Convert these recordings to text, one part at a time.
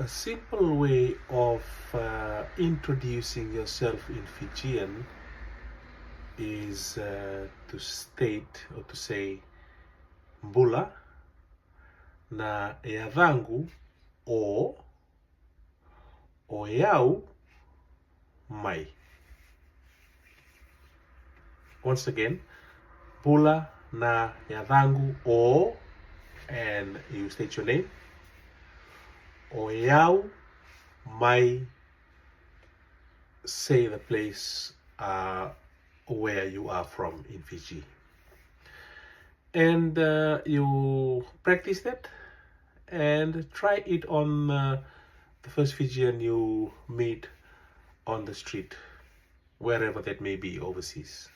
A simple way of introducing yourself in Fijian is to state or to say mbula na yadhangu o yau mai. Once again, mbula na yadhangu o, and you state your name. O yau mai, say the place where you are from in Fiji. And you practice that and try it on the first Fijian you meet on the street, wherever that may be overseas.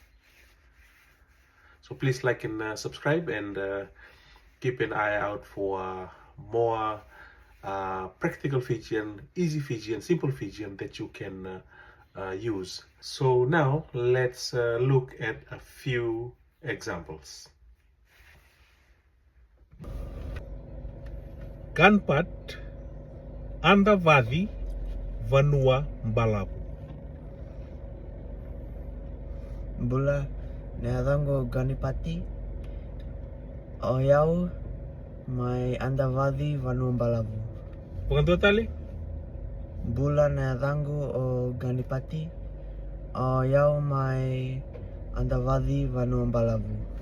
So please like and subscribe, and keep an eye out for more practical Fijian, easy Fijian, simple Fijian that you can use. So now let's look at a few examples. Ganpat andavadi vanua mbalapu. Bula neadango ganipati o yau mai andavadi vanumbalavu. Bukan dua tali? Bula neadango o ganipati o yau mai andavadi vanumbalavu.